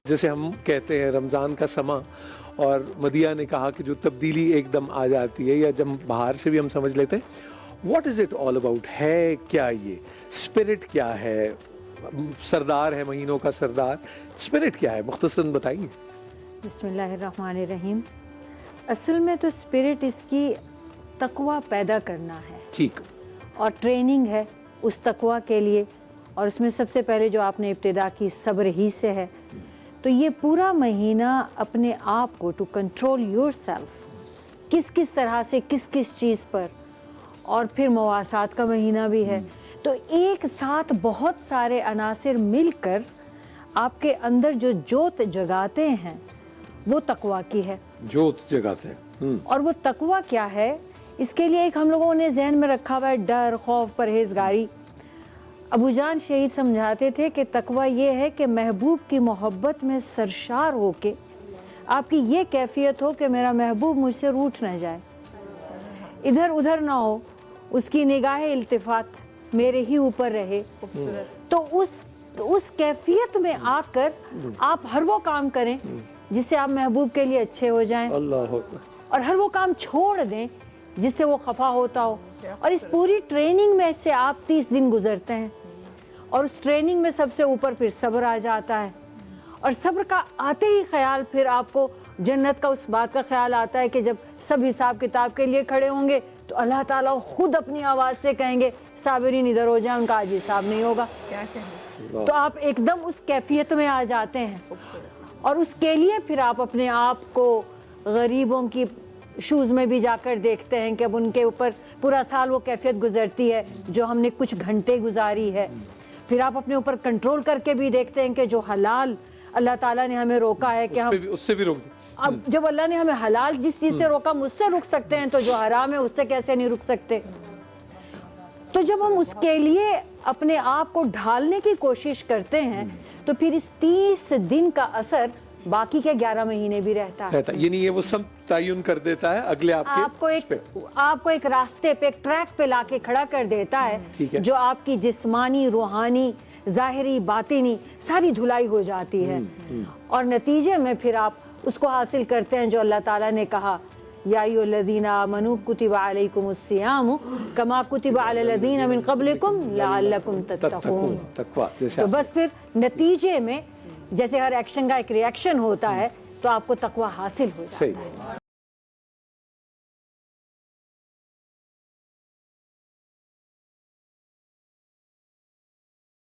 جیسے ہم کہتے ہیں رمضان کا سما، اور مدیہ نے کہا کہ جو تبدیلی ایک دم آ جاتی ہے، یا جب باہر سے بھی ہم سمجھ لیتے ہیں، what is it all about? ہے کیا یہ اسپرٹ؟ کیا ہے؟ سردار ہے مہینوں کا سردار، اسپرٹ کیا ہے؟ مختصراً بتائیے۔ بسم اللہ الرحمن الرحیم۔ اصل میں تو اسپرٹ اس کی تقوی پیدا کرنا ہے، ٹھیک، اور ٹریننگ ہے اس تقوی کے لیے، اور اس میں سب سے پہلے جو آپ نے ابتدا کی صبر ہی سے ہے۔ تو یہ پورا مہینہ اپنے آپ کو ٹو کنٹرول یور سیلف، کس کس طرح سے کس کس چیز پر، اور پھر مواسات کا مہینہ بھی ہے۔ تو ایک ساتھ بہت سارے عناصر مل کر آپ کے اندر جو جوت جگاتے ہیں وہ تقوی کی ہے۔ جوت جگاتے ہیں۔ اور وہ تقوی کیا ہے؟ اس کے لیے ایک ہم لوگوں نے ذہن میں رکھا ہوا ہے ڈر، خوف، پرہیزگاری۔ ابو جان شہید سمجھاتے تھے کہ تقوی یہ ہے کہ محبوب کی محبت میں سرشار ہو کے آپ کی یہ کیفیت ہو کہ میرا محبوب مجھ سے روٹھ نہ جائے، ادھر ادھر نہ ہو، اس کی نگاہ التفات میرے ہی اوپر رہے۔ تو اس کیفیت میں آ کر آپ ہر وہ کام کریں جس سے آپ محبوب کے لیے اچھے ہو جائیں، اللہ، اور ہر وہ کام چھوڑ دیں جس سے وہ خفا ہوتا ہو۔ اور اس پوری ٹریننگ میں سے آپ 30 دن گزرتے ہیں، اور اس ٹریننگ میں سب سے اوپر پھر صبر آ جاتا ہے، اور صبر کا آتے ہی خیال پھر آپ کو جنت کا اس بات کا خیال آتا ہے کہ جب سب حساب کتاب کے لیے کھڑے ہوں گے تو اللہ تعالیٰ خود اپنی آواز سے کہیں گے صابرین ادھر ہو جائیں، ان کا آج حساب نہیں ہوگا۔ تو آپ ایک دم اس کیفیت میں آ جاتے ہیں، اور اس کے لیے پھر آپ اپنے آپ کو غریبوں کی شوز میں بھی جا کر دیکھتے ہیں کہ اب ان کے اوپر پورا سال وہ کیفیت گزرتی ہے جو ہم نے کچھ گھنٹے گزاری ہے۔ پھر آپ اپنے اوپر کنٹرول کر کے بھی دیکھتے ہیں کہ جو حلال اللہ تعالیٰ نے ہمیں روکا ہے کہ ہم اس سے بھی روک دیں۔ اب جب اللہ نے ہمیں حلال جس چیز سے روکا ہم اس سے رک سکتے ہیں، تو جو حرام ہے اس سے کیسے نہیں رک سکتے؟ تو جب ہم اس کے لیے اپنے آپ کو ڈھالنے کی کوشش کرتے ہیں تو پھر اس 30 دن کا اثر باقی کے 11 مہینے بھی رہتا ہے۔ یعنی یہ وہ سب تعین کر دیتا ہے اگلے آپ کو ایک راستے پہ، ایک ٹریک پہ لا کے کھڑا کر دیتا ہے جو آپ کی جسمانی، روحانی، ظاہری، باطنی ساری دھلائی ہو جاتی ہے، اور نتیجے میں پھر آپ اس کو حاصل کرتے ہیں جو اللہ تعالیٰ نے کہا یا ایھا الذین آمنوا کتب علیکم الصیام کما کتب علی الذین من قبلکم لعلکم تتقون۔ تو بس پھر نتیجے میں جیسے ہر ایکشن کا ایک ریئیکشن ہوتا ہے تو آپ کو تقوی حاصل ہو جاتا ہے۔